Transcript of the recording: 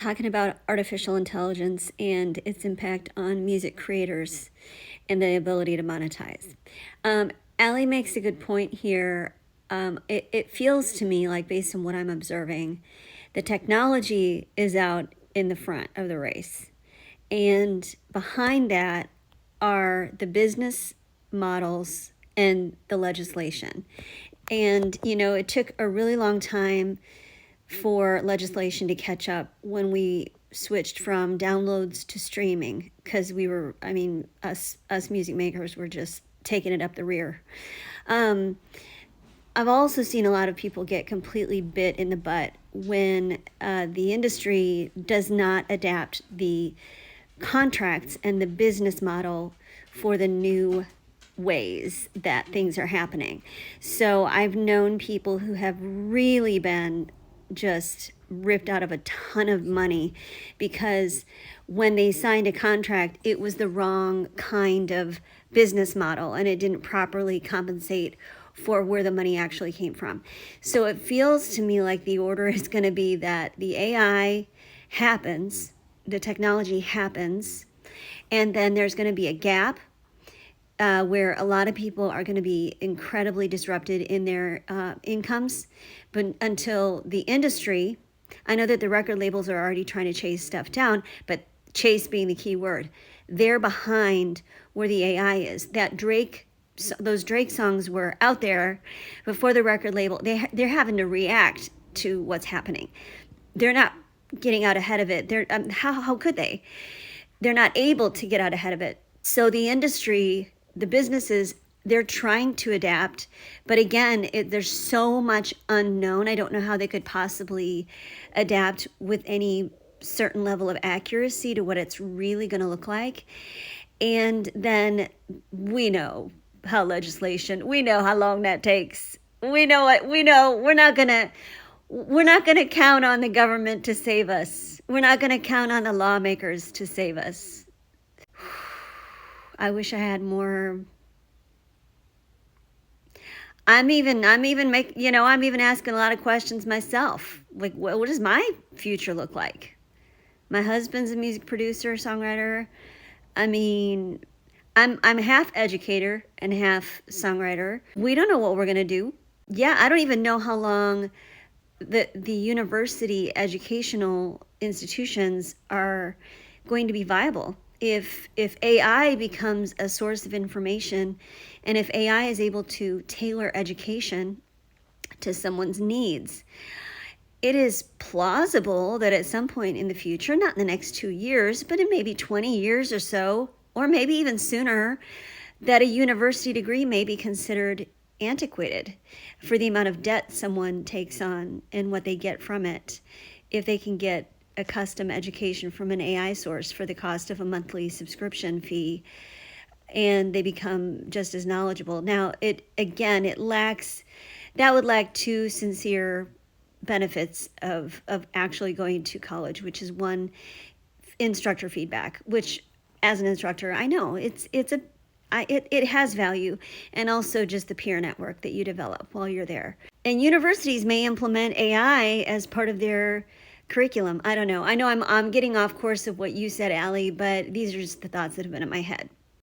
talking about artificial intelligence and its impact on music creators and the ability to monetize. Allie makes a good point here. It feels to me like, based on what I'm observing, the technology is out in the front of the race. And behind that are the business models and the legislation. And, it took a really long time for legislation to catch up when we switched from downloads to streaming, because us music makers were just taking it up the rear. I've also seen a lot of people get completely bit in the butt when the industry does not adapt the contracts and the business model for the new ways that things are happening. So I've known people who have really been just ripped out of a ton of money because when they signed a contract, it was the wrong kind of business model and it didn't properly compensate for where the money actually came from. So it feels to me like the order is going to be that the AI happens, the technology happens, and then there's going to be a gap where a lot of people are going to be incredibly disrupted in their incomes. But until the industry, I know that the record labels are already trying to chase stuff down, but chase being the key word, they're behind where the AI is. Those Drake songs were out there before the record label. They're having to react to what's happening. They're not getting out ahead of it. How could they? They're not able to get out ahead of it. So the industry, the businesses, they're trying to adapt, but again, there's so much unknown. I don't know how they could possibly adapt with any certain level of accuracy to what it's really going to look like. And then we know how we know how long that takes. We know we're not going to count on the government to save us. We're not going to count on the lawmakers to save us. I wish I had more. I'm even asking a lot of questions myself. Like, what does my future look like? My husband's a music producer, songwriter. I'm half educator and half songwriter. We don't know what we're gonna do. Yeah, I don't even know how long the university educational institutions are going to be viable. If AI becomes a source of information, and if AI is able to tailor education to someone's needs, it is plausible that at some point in the future, not in the next 2 years, but in maybe 20 years or so, or maybe even sooner, that a university degree may be considered antiquated for the amount of debt someone takes on and what they get from it. If they can get a custom education from an AI source for the cost of a monthly subscription fee, and they become just as knowledgeable. Now, that would lack two sincere benefits of actually going to college, which is one, instructor feedback, which as an instructor, I know it has value, and also just the peer network that you develop while you're there. And universities may implement AI as part of their curriculum. I don't know. I know I'm getting off course of what you said, Allie, but these are just the thoughts that have been in my head.